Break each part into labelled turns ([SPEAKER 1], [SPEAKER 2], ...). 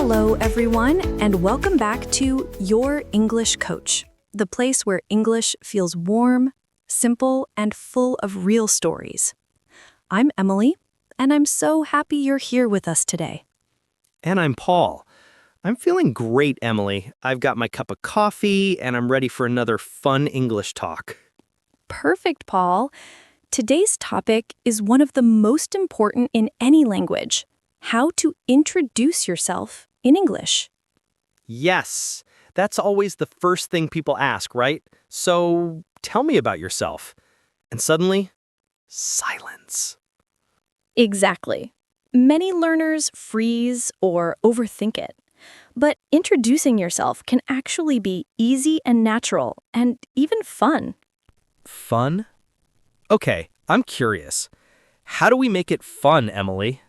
[SPEAKER 1] Hello, everyone, and welcome back to Your English Coach, the place where English feels warm, simple, and full of real stories. I'm Emily, and I'm so happy you're here with us today.
[SPEAKER 2] And I'm Paul. I'm feeling great, Emily. I've got my cup of coffee, and I'm ready for another fun English talk.
[SPEAKER 1] Perfect, Paul. Today's topic is one of the most important in any language: how to introduce yourself in English.
[SPEAKER 2] Yes, that's always the first thing people ask, right? So tell me about yourself. And suddenly, silence.
[SPEAKER 1] Exactly. Many learners freeze or overthink it. But introducing yourself can actually be easy and natural, and even fun.
[SPEAKER 2] Fun? Okay, I'm curious. How do we make it fun, Emily?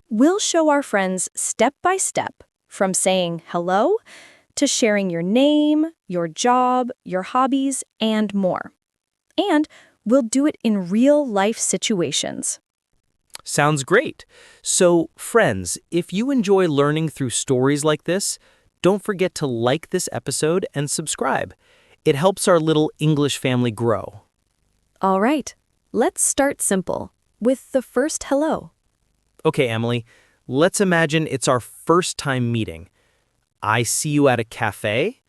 [SPEAKER 1] We'll show our friends step by step, from saying hello to sharing your name, your job, your hobbies, and more. And we'll do it in real-life situations.
[SPEAKER 2] Sounds great. So, friends, if you enjoy learning through stories like this, don't forget to like this episode and subscribe. It helps our little English family grow.
[SPEAKER 1] All right, let's start simple with the first hello.
[SPEAKER 2] Okay, Emily, let's imagine it's our first time meeting. I see you at a cafe.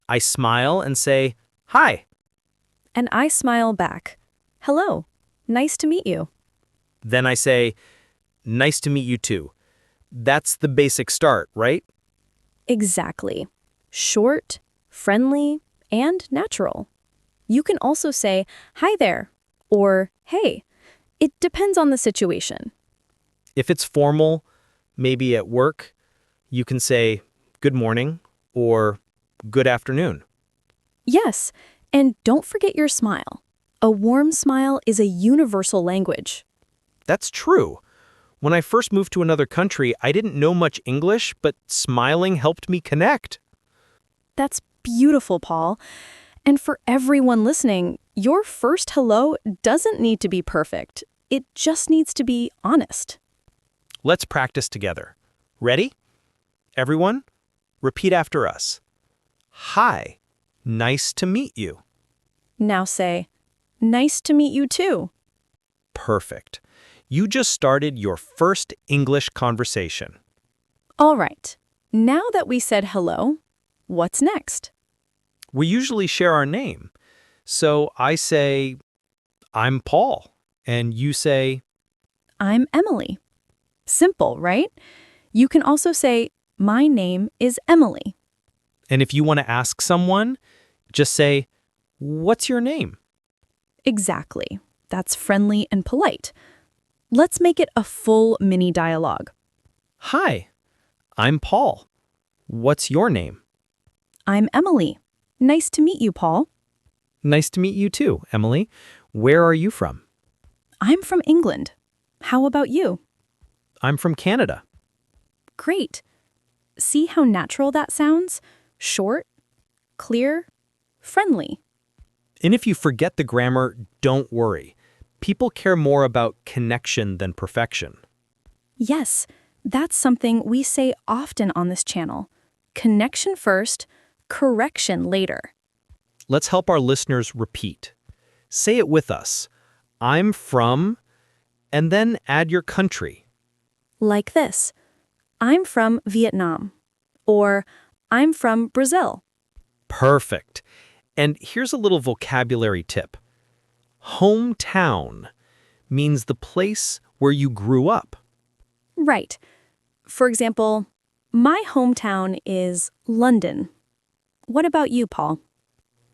[SPEAKER 2] I smile and say, "Hi."
[SPEAKER 1] And I smile back. Hello, nice to meet you.
[SPEAKER 2] Then I say, "Nice to meet you too." That's the basic start, right?
[SPEAKER 1] Exactly. Short, friendly, and natural. You can also say, hi there, or hey. It depends on the situation.
[SPEAKER 2] If it's formal, maybe at work, you can say, "Good morning," or "Good afternoon."
[SPEAKER 1] Yes, and don't forget your smile. A warm smile is a universal language.
[SPEAKER 2] That's true. When I first moved to another country, I didn't know much English, but smiling helped me connect.
[SPEAKER 1] That's beautiful, Paul. And for everyone listening, your first hello doesn't need to be perfect. It just needs to be honest.
[SPEAKER 2] Let's practice together. Ready? Everyone, repeat after us. Hi, nice to meet you.
[SPEAKER 1] Now say, nice to meet you too.
[SPEAKER 2] Perfect. You just started your first English conversation.
[SPEAKER 1] All right. Now that we said hello, what's next?
[SPEAKER 2] We usually share our name. So I say, "I'm Paul," and you say,
[SPEAKER 1] I'm Emily. Simple, right? You can also say, my name is Emily.
[SPEAKER 2] and if you want to ask someone, just say, "What's your name?"
[SPEAKER 1] Exactly. That's friendly and polite. Let's make it a full mini dialogue.
[SPEAKER 2] "Hi, I'm Paul. What's your name?"
[SPEAKER 1] I'm Emily. Nice to meet you, Paul.
[SPEAKER 2] Nice to meet you too, Emily. Where are you from?
[SPEAKER 1] I'm from England. How about you?
[SPEAKER 2] I'm from Canada.
[SPEAKER 1] Great. See how natural that sounds? Short, clear, friendly.
[SPEAKER 2] And if you forget the grammar, don't worry. People care more about connection than perfection.
[SPEAKER 1] Yes, that's something we say often on this channel. Connection first, correction later.
[SPEAKER 2] Let's help our listeners repeat. Say it with us. I'm from, and then add your country.
[SPEAKER 1] Like this. I'm from Vietnam. Or I'm from Brazil.
[SPEAKER 2] Perfect. And here's a little vocabulary tip. Hometown means the place where you grew up.
[SPEAKER 1] Right. For example, my hometown is London. What about you, Paul?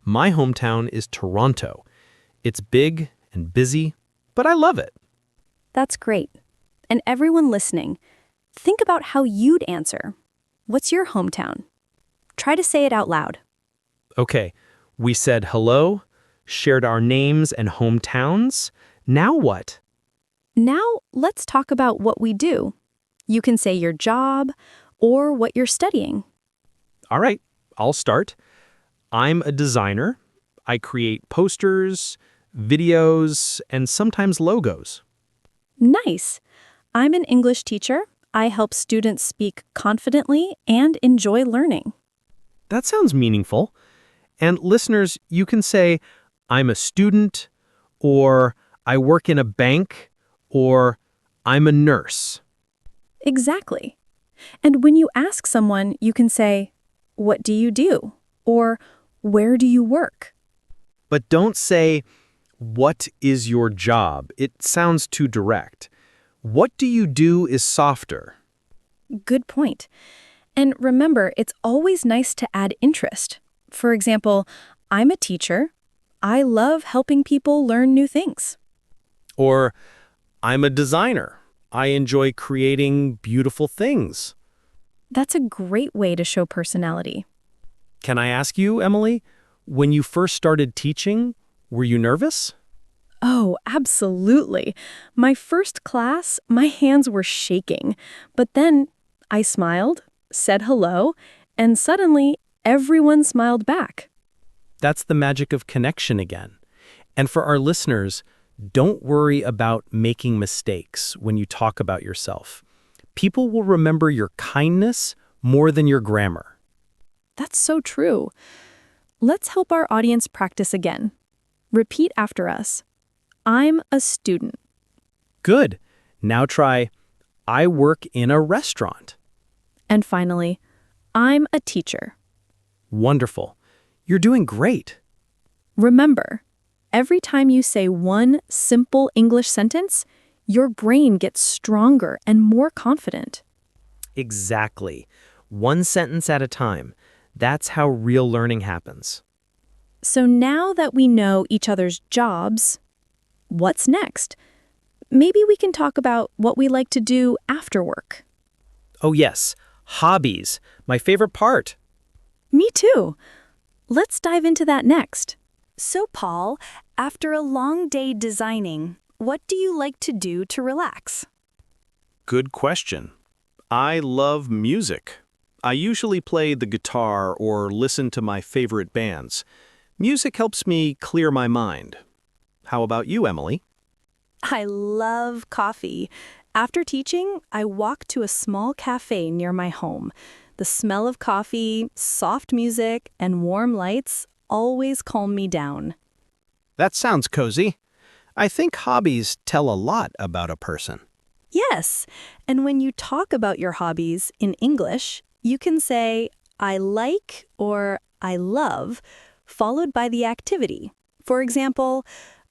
[SPEAKER 2] My hometown is Toronto. It's big and busy, but I love it.
[SPEAKER 1] That's great. And everyone listening, think about how you'd answer. What's your hometown? Try to say it out loud.
[SPEAKER 2] Okay, we said hello, shared our names and hometowns. Now what?
[SPEAKER 1] Now, let's talk about what we do. You can say your job or what you're studying.
[SPEAKER 2] All right, I'll start. I'm a designer. I create posters, videos, and sometimes logos.
[SPEAKER 1] Nice. I'm an English teacher. I help students speak confidently and enjoy learning.
[SPEAKER 2] That sounds meaningful. And listeners, you can say, I'm a student, or I work in a bank, or I'm a nurse.
[SPEAKER 1] Exactly. And when you ask someone, you can say, "What do you do?" or "Where do you work?"
[SPEAKER 2] But don't say, what is your job? It sounds too direct. What do you do is softer.
[SPEAKER 1] Good point. And remember, it's always nice to add interest. For example, I'm a teacher. I love helping people learn new things.
[SPEAKER 2] Or, I'm a designer. I enjoy creating beautiful things.
[SPEAKER 1] That's a great way to show personality.
[SPEAKER 2] Can I ask you, Emily, when you first started teaching, were you nervous?
[SPEAKER 1] Oh, absolutely. My first class, my hands were shaking. But then I smiled, said hello, and suddenly everyone smiled back.
[SPEAKER 2] That's the magic of connection again. And for our listeners, don't worry about making mistakes when you talk about yourself. People will remember your kindness more than your grammar.
[SPEAKER 1] That's so true. Let's help our audience practice again. Repeat after us. I'm a student.
[SPEAKER 2] Good. Now try, I work in a restaurant.
[SPEAKER 1] And finally, I'm a teacher.
[SPEAKER 2] Wonderful. You're doing great.
[SPEAKER 1] Remember, every time you say one simple English sentence, your brain gets stronger and more confident.
[SPEAKER 2] Exactly. One sentence at a time. That's how real learning happens.
[SPEAKER 1] So now that we know each other's jobs, what's next? Maybe we can talk about what we like to do after work.
[SPEAKER 2] Oh yes, hobbies. My favorite part.
[SPEAKER 1] Me too. Let's dive into that next. So, Paul, after a long day designing, what do you like to do to relax?
[SPEAKER 3] Good question. I love music. I usually play the guitar or listen to my favorite bands. Music helps me clear my mind. How about you, Emily?
[SPEAKER 1] I love coffee. After teaching, I walk to a small cafe near my home. The smell of coffee, soft music, and warm lights always calm me down.
[SPEAKER 3] That sounds cozy. I think hobbies tell a lot about a person.
[SPEAKER 1] Yes, and when you talk about your hobbies in English, you can say, I like or I love, followed by the activity. For example,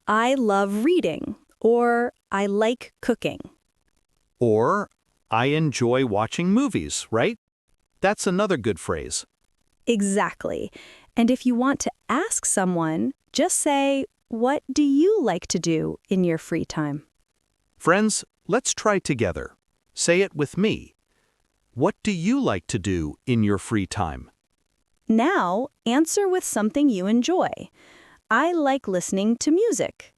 [SPEAKER 1] I love reading or I like cooking.
[SPEAKER 3] Or, I enjoy watching movies, right? That's another good phrase.
[SPEAKER 1] Exactly. And if you want to ask someone, just say, what do you like to do in your free time?
[SPEAKER 3] Friends, let's try together. Say it with me. What do you like to do in your free time?
[SPEAKER 1] Now, answer with something you enjoy. I like listening to music.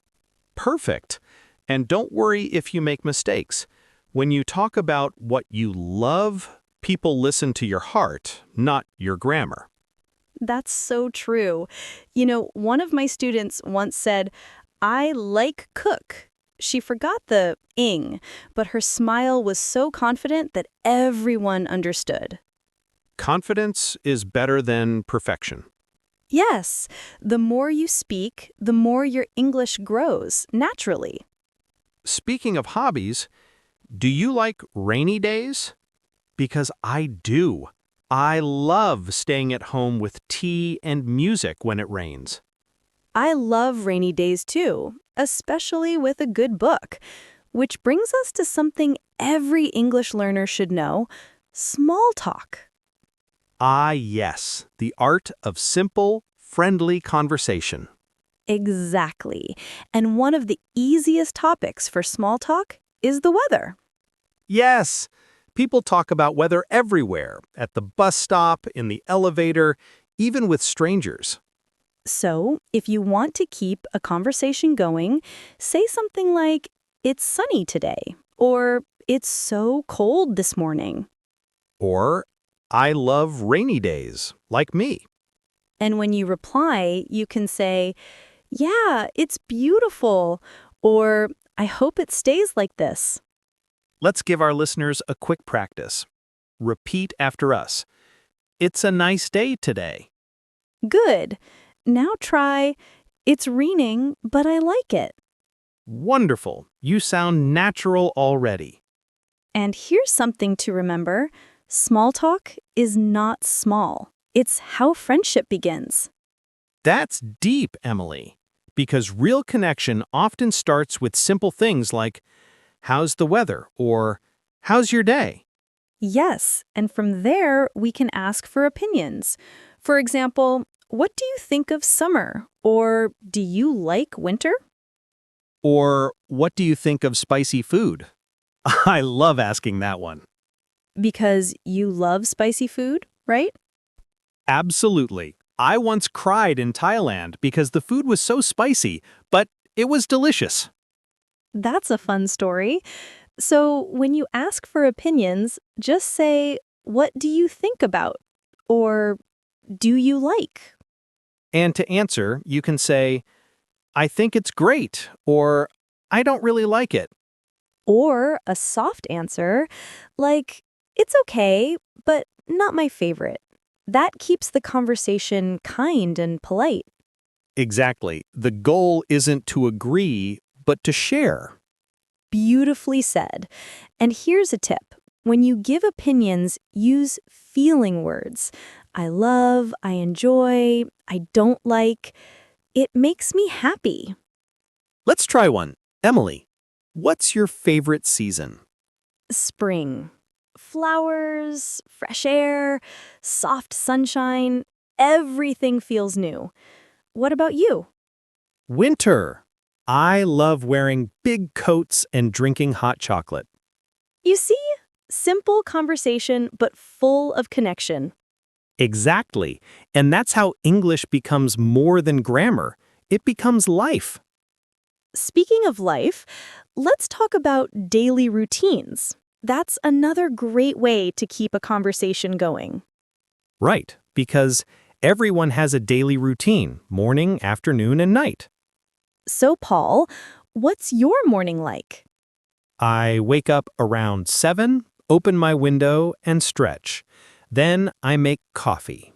[SPEAKER 3] Perfect. And don't worry if you make mistakes. When you talk about what you love, people listen to your heart, not your grammar.
[SPEAKER 1] That's so true. You know, one of my students once said, I like cook. She forgot the ing, but her smile was so confident that everyone understood.
[SPEAKER 3] Confidence is better than perfection.
[SPEAKER 1] Yes, the more you speak, the more your English grows, naturally.
[SPEAKER 3] Speaking of hobbies, do you like rainy days? Because I do. I love staying at home with tea and music when it rains.
[SPEAKER 1] I love rainy days too, especially with a good book. Which brings us to something every English learner should know, small talk.
[SPEAKER 3] Ah, yes, the art of simple, friendly conversation.
[SPEAKER 1] Exactly. And one of the easiest topics for small talk is the weather.
[SPEAKER 3] Yes, people talk about weather everywhere, at the bus stop, in the elevator, even with strangers.
[SPEAKER 1] So, if you want to keep a conversation going, say something like, it's sunny today, or it's so cold this morning.
[SPEAKER 3] Or, I love rainy days, like me.
[SPEAKER 1] And when you reply, you can say, yeah, it's beautiful, or I hope it stays like this.
[SPEAKER 3] Let's give our listeners a quick practice. Repeat after us. It's a nice day today.
[SPEAKER 1] Good. Now try, it's raining, but I like it.
[SPEAKER 3] Wonderful. You sound natural already.
[SPEAKER 1] And here's something to remember. Small talk is not small. It's how friendship begins.
[SPEAKER 3] That's deep, Emily, because real connection often starts with simple things like, how's the weather? Or, how's your day?
[SPEAKER 1] Yes, and from there, we can ask for opinions. For example, what do you think of summer? Or do you like winter?
[SPEAKER 3] Or, what do you think of spicy food? I love asking that one.
[SPEAKER 1] Because you love spicy food, right?
[SPEAKER 3] Absolutely. I once cried in Thailand because the food was so spicy, but it was delicious.
[SPEAKER 1] That's a fun story. So when you ask for opinions, just say, what do you think about? Or do you like?
[SPEAKER 3] And to answer, you can say, I think it's great, or I don't really like it.
[SPEAKER 1] Or a soft answer, like, it's okay, but not my favorite. That keeps the conversation kind and polite.
[SPEAKER 3] Exactly. The goal isn't to agree, but to share.
[SPEAKER 1] Beautifully said. And here's a tip. When you give opinions, use feeling words. I love, I enjoy, I don't like. It makes me happy.
[SPEAKER 3] Let's try one. Emily, what's your favorite season?
[SPEAKER 1] Spring. Flowers, fresh air, soft sunshine, everything feels new. What about you?
[SPEAKER 3] Winter. I love wearing big coats and drinking hot chocolate.
[SPEAKER 1] You see? Simple conversation, but full of connection.
[SPEAKER 3] Exactly. And that's how English becomes more than grammar. It becomes life.
[SPEAKER 1] Speaking of life, let's talk about daily routines. That's another great way to keep a conversation going.
[SPEAKER 3] Right, because everyone has a daily routine, morning, afternoon, and night.
[SPEAKER 1] So, Paul, what's your morning like?
[SPEAKER 3] I wake up around 7, open my window, and stretch. Then I make coffee.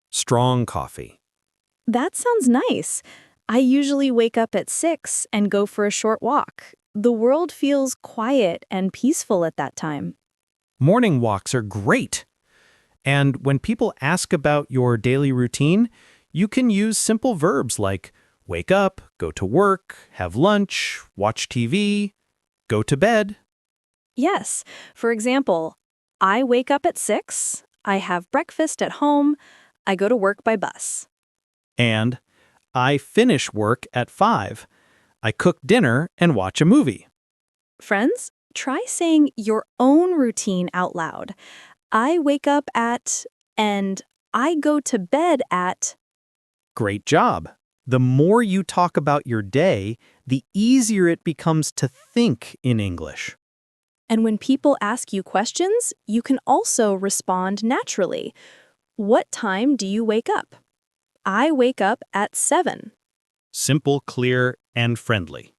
[SPEAKER 3] Strong coffee.
[SPEAKER 1] That sounds nice. I usually wake up at 6 and go for a short walk. The world feels quiet and peaceful at that time.
[SPEAKER 3] Morning walks are great. And when people ask about your daily routine, you can use simple verbs like wake up, go to work, have lunch, watch TV, go to bed.
[SPEAKER 1] Yes, for example, I wake up at 6, I have breakfast at home, I go to work by bus.
[SPEAKER 3] And I finish work at 5. I cook dinner and watch a movie.
[SPEAKER 1] Friends, try saying your own routine out loud. I wake up at, and I go to bed at.
[SPEAKER 3] Great job. The more you talk about your day, the easier it becomes to think in English.
[SPEAKER 1] And when people ask you questions, you can also respond naturally. What time do you wake up? I wake up at 7.
[SPEAKER 3] Simple, clear, and friendly.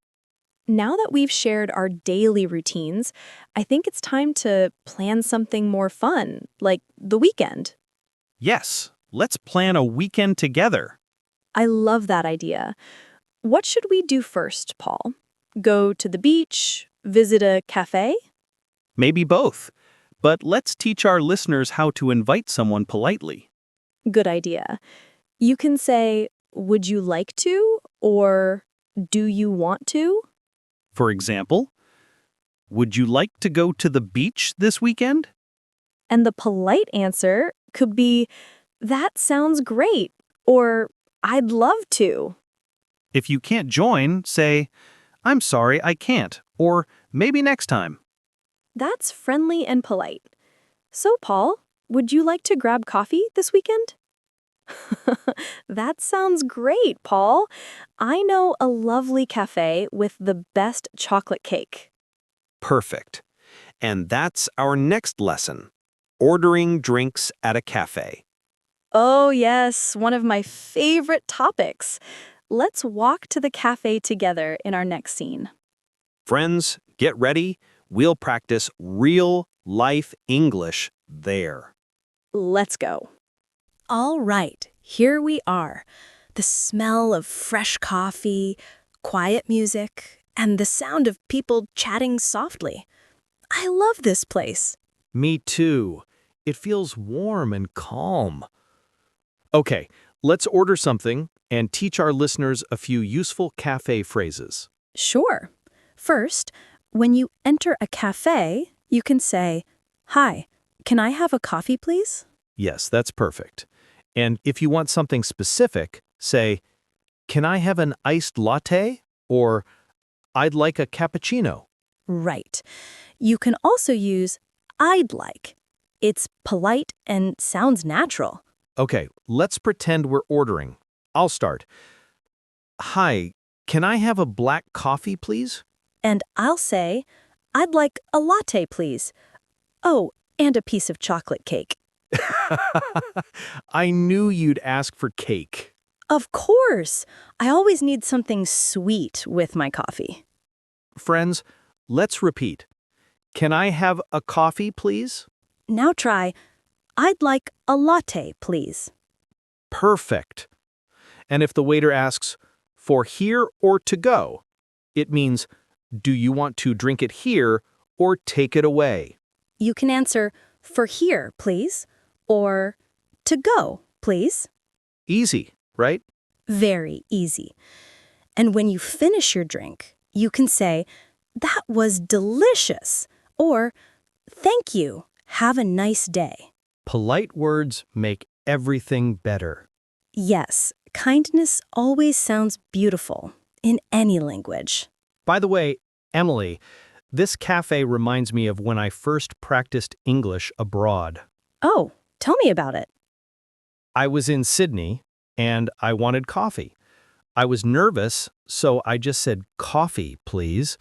[SPEAKER 1] Now that we've shared our daily routines, I think it's time to plan something more fun, like the weekend.
[SPEAKER 3] Yes, let's plan a weekend together.
[SPEAKER 1] I love that idea. What should we do first, Paul? Go to the beach? Visit a café?
[SPEAKER 3] Maybe both. But let's teach our listeners how to invite someone politely.
[SPEAKER 1] Good idea. You can say, would you like to? Or do you want to?
[SPEAKER 3] For example, would you like to go to the beach this weekend?
[SPEAKER 1] And the polite answer could be, that sounds great, or I'd love to.
[SPEAKER 3] If you can't join, say, I'm sorry, I can't, or maybe next time.
[SPEAKER 1] That's friendly and polite. So, Paul, would you like to grab coffee this weekend? That sounds great, Paul. I know a lovely cafe with the best chocolate cake.
[SPEAKER 3] Perfect. And that's our next lesson, ordering drinks at a cafe.
[SPEAKER 1] Oh, yes, one of my favorite topics. Let's walk to the cafe together in our next scene.
[SPEAKER 3] Friends, get ready. We'll practice real-life English there.
[SPEAKER 1] Let's go. All right, here we are. The smell of fresh coffee, quiet music, and the sound of people chatting softly. I love this place.
[SPEAKER 3] Me too. It feels warm and calm. Okay, let's order something and teach our listeners a few useful cafe phrases.
[SPEAKER 1] Sure. First, when you enter a cafe, you can say, "Hi, can I have a coffee, please?"
[SPEAKER 3] Yes, that's perfect. And if you want something specific, say, "Can I have an iced latte?" Or, "I'd like a cappuccino."
[SPEAKER 1] Right. You can also use "I'd like." It's polite and sounds natural.
[SPEAKER 3] Okay, let's pretend we're ordering. I'll start. "Hi, can I have a black coffee, please?"
[SPEAKER 1] And I'll say, "I'd like a latte, please. Oh, and a piece of chocolate cake."
[SPEAKER 3] I knew you'd ask for cake.
[SPEAKER 1] Of course. I always need something sweet with my coffee.
[SPEAKER 3] Friends, let's repeat. "Can I have a coffee, please?"
[SPEAKER 1] Now try, "I'd like a latte, please."
[SPEAKER 3] Perfect. And if the waiter asks, "For here or to go?" it means, "Do you want to drink it here or take it away?"
[SPEAKER 1] You can answer, "For here, please," or "To go, please."
[SPEAKER 3] Easy, right?
[SPEAKER 1] Very easy. And when you finish your drink, you can say, "That was delicious," or "Thank you. Have a nice day."
[SPEAKER 3] Polite words make everything better.
[SPEAKER 1] Yes, kindness always sounds beautiful in any language.
[SPEAKER 3] By the way, Emily, this cafe reminds me of when I first practiced English abroad.
[SPEAKER 1] Oh, tell me about it.
[SPEAKER 3] I was in Sydney, and I wanted coffee. I was nervous, so I just said, "Coffee, please."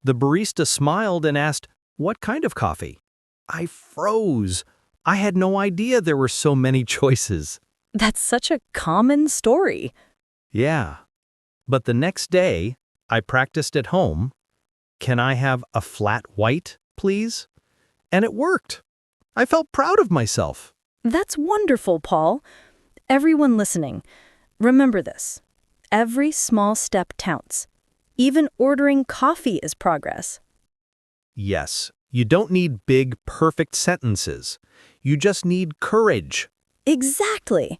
[SPEAKER 3] The barista smiled and asked, "What kind of coffee?" I froze. I had no idea there were so many choices.
[SPEAKER 1] That's such a common story.
[SPEAKER 3] Yeah. But the next day, I practiced at home. "Can I have a flat white, please?" And it worked. I felt proud of myself.
[SPEAKER 1] That's wonderful, Paul. Everyone listening, remember this. Every small step counts. Even ordering coffee is progress.
[SPEAKER 3] Yes, you don't need big, perfect sentences. You just need courage.
[SPEAKER 1] Exactly.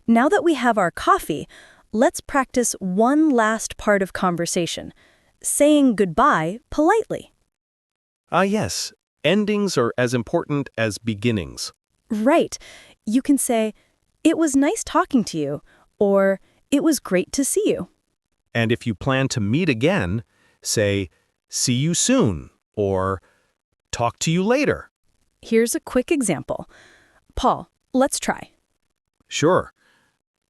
[SPEAKER 1] Now that we have our coffee, let's practice one last part of conversation, saying goodbye politely.
[SPEAKER 3] Yes. Endings are as important as beginnings.
[SPEAKER 1] Right. You can say, "It was nice talking to you," or "It was great to see you."
[SPEAKER 3] And if you plan to meet again, say, "See you soon," or "Talk to you later."
[SPEAKER 1] Here's a quick example. Paul, let's try.
[SPEAKER 3] Sure.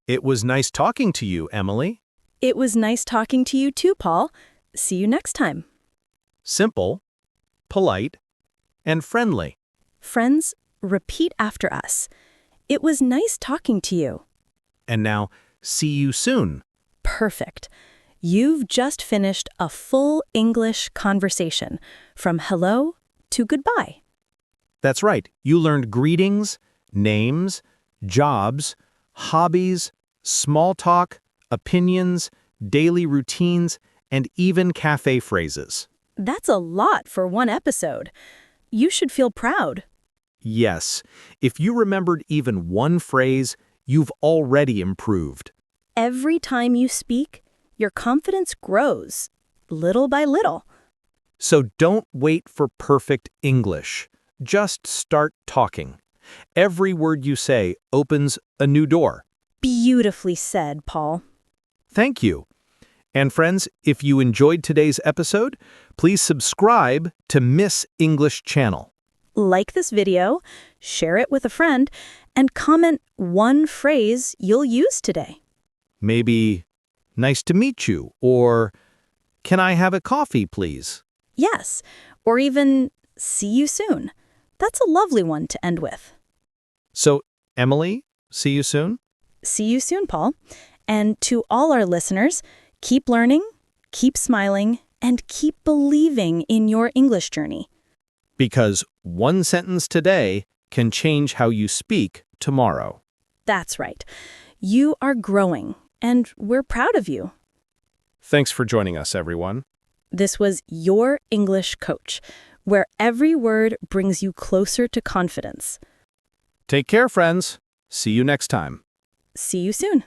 [SPEAKER 3] "It was nice talking to you, Emily."
[SPEAKER 1] "It was nice talking to you too, Paul. See you next time."
[SPEAKER 3] Simple, polite, and friendly.
[SPEAKER 1] Friends, repeat after us. "It was nice talking to you."
[SPEAKER 3] And now, "See you soon."
[SPEAKER 1] Perfect. You've just finished a full English conversation from hello to goodbye.
[SPEAKER 3] That's right. You learned greetings, names, jobs, hobbies, small talk, opinions, daily routines, and even cafe phrases.
[SPEAKER 1] That's a lot for one episode. You should feel proud.
[SPEAKER 3] Yes, if you remembered even one phrase, you've already improved.
[SPEAKER 1] Every time you speak, your confidence grows, little by little.
[SPEAKER 3] So don't wait for perfect English. Just start talking. Every word you say opens a new door.
[SPEAKER 1] Beautifully said, Paul.
[SPEAKER 3] Thank you. And friends, if you enjoyed today's episode, please subscribe to Miss English Channel.
[SPEAKER 1] Like this video, share it with a friend, and comment one phrase you'll use today.
[SPEAKER 3] Maybe, "Nice to meet you," or "Can I have a coffee, please?"
[SPEAKER 1] Yes, or even "See you soon." That's a lovely one to end with.
[SPEAKER 3] So, Emily, see you soon.
[SPEAKER 1] See you soon, Paul. And to all our listeners, keep learning, keep smiling, and keep believing in your English journey.
[SPEAKER 3] Because one sentence today can change how you speak tomorrow.
[SPEAKER 1] That's right. You are growing, and we're proud of you.
[SPEAKER 3] Thanks for joining us, everyone.
[SPEAKER 1] This was Your English Coach, where every word brings you closer to confidence.
[SPEAKER 3] Take care, friends. See you next time.
[SPEAKER 1] See you soon.